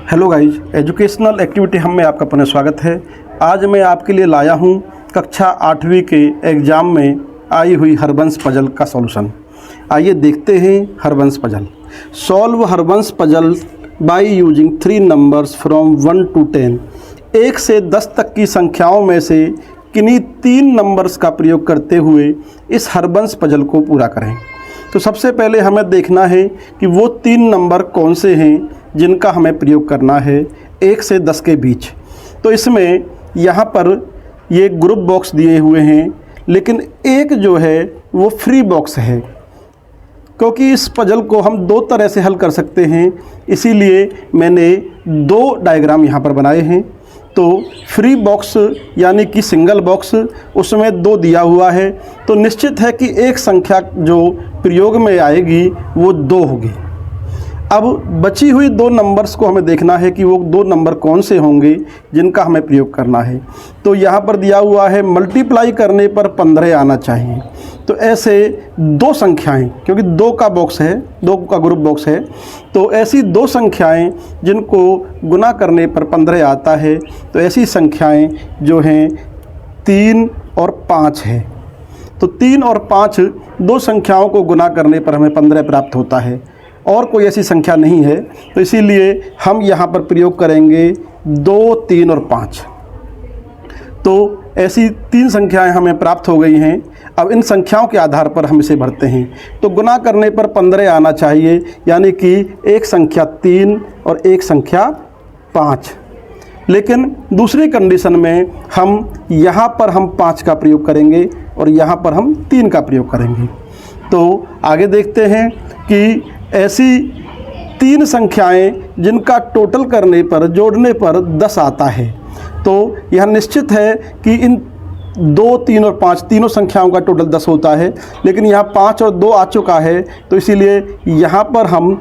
Hello guys, educational activity हम में आपका पुनः स्वागत है। आज मैं आपके लिए लाया हूँ कक्षा 8वीं के एग्ज़ाम में आई हुई हरबंस पजल का सॉल्यूशन। आइए देखते हैं Harbans puzzle. Solve Harbans puzzle by using 3 numbers from 1 to 10। 1 से 10 तक की संख्याओं में से किन्हीं 3 नंबर्स का प्रयोग करते हुए इस हरबंस पजल को पूरा करें। तो सबसे पहले हमें देखना है कि वो 3 नंबर कौन से हैं जिनका हमें प्रयोग करना है 1 से 10 के बीच। तो इसमें यहाँ पर ये ग्रुप बॉक्स दिए हुए हैं, लेकिन एक जो है वो फ्री बॉक्स है, क्योंकि इस पजल को हम 2 तरह से हल कर सकते हैं। इसीलिए मैंने 2 डायग्राम यहाँ पर बनाए हैं। तो फ्री बॉक्स यानी कि सिंगल बॉक्स, उसमें 2 दिया हुआ है, तो निश्चित है कि एक संख्या जो प्रयोग में आएगी वो 2 होगी। अब बची हुई 2 नंबर्स को हमें देखना है कि वो 2 नंबर कौन से होंगे जिनका हमें प्रयोग करना है। तो यहाँ पर दिया हुआ है मल्टीप्लाई करने पर 15 आना चाहिए। तो ऐसे 2 संख्याएं, क्योंकि 2 का बॉक्स है, 2 का ग्रुप बॉक्स है, तो ऐसी 2 संख्याएं जिनको गुना करने पर 15 आता है, तो ऐसी संख्याएं जो हैं 3 और 5 है। तो 3 और 5 2 संख्याओं को गुना करने पर हमें 15 प्राप्त होता है, और कोई ऐसी संख्या नहीं है। तो इसीलिए हम यहाँ पर प्रयोग करेंगे 2, 3 और 5। तो ऐसी 3 संख्याएं हमें प्राप्त हो गई हैं। अब इन संख्याओं के आधार पर हम इसे भरते हैं। तो गुना करने पर 15 आना चाहिए, यानी कि एक संख्या 3 और एक संख्या 5। लेकिन दूसरी कंडीशन में हम यहाँ पर हम 5 का प्रयोग करेंगे और यहाँ पर हम 3 का प्रयोग करेंगे। तो आगे देखते हैं कि ऐसी 3 संख्याएं जिनका टोटल करने पर, जोड़ने पर 10 आता है। तो यह निश्चित है कि इन 2, 3 और 5 तीनों संख्याओं का टोटल 10 होता है, लेकिन यहाँ 5 और 2 आ चुका है, तो इसीलिए यहाँ पर हम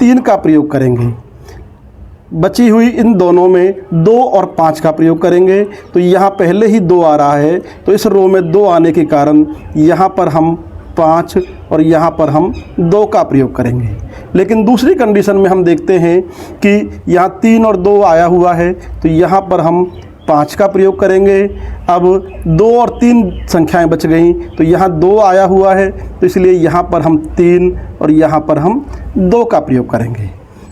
3 का प्रयोग करेंगे। बची हुई इन दोनों में 2 और 5 का प्रयोग करेंगे। तो यहाँ पहले ही 2 आ रहा है, तो इस रो में 2 आने के कारण यहाँ पर हम 5 और यहाँ पर हम 2 का प्रयोग करेंगे। लेकिन दूसरी कंडीशन में हम देखते हैं कि यहाँ 3 और 2 आया हुआ है, तो यहाँ पर हम 5 का प्रयोग करेंगे। अब 2 और 3 संख्याएं बच गई, तो यहाँ 2 आया हुआ है, तो इसलिए यहाँ पर हम 3 और यहाँ पर हम 2 का प्रयोग करेंगे।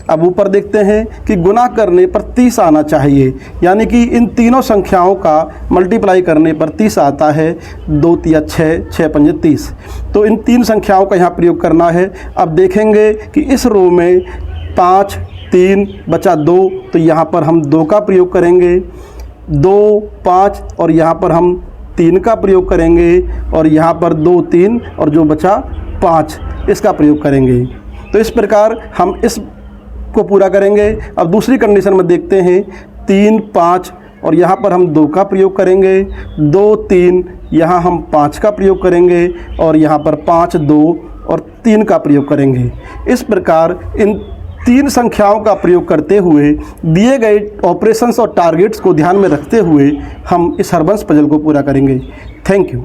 अब ऊपर देखते हैं कि गुना करने पर 30 आना चाहिए, यानी कि इन तीनों संख्याओं का मल्टीप्लाई करने पर 30 आता है। 2 तिया 6, 6 पंजे 30। तो इन 3 संख्याओं का यहाँ प्रयोग करना है। अब देखेंगे कि इस रो में 5, 3 बचा 2, तो यहाँ पर हम 2 का प्रयोग करेंगे। 2, 5 और यहाँ पर हम 3 का प्रयोग करेंगे, और यहाँ पर 2, 3 और जो बचा 5 इसका प्रयोग करेंगे। तो इस प्रकार हम इस को पूरा करेंगे। अब दूसरी कंडीशन में देखते हैं 3, 5 और यहाँ पर हम 2 का प्रयोग करेंगे। 2, 3 यहाँ हम 5 का प्रयोग करेंगे, और यहाँ पर 5, 2 और 3 का प्रयोग करेंगे। इस प्रकार इन 3 संख्याओं का प्रयोग करते हुए दिए गए ऑपरेशंस और टारगेट्स को ध्यान में रखते हुए हम इस हरबंस पजल को पूरा करेंगे। Thank you.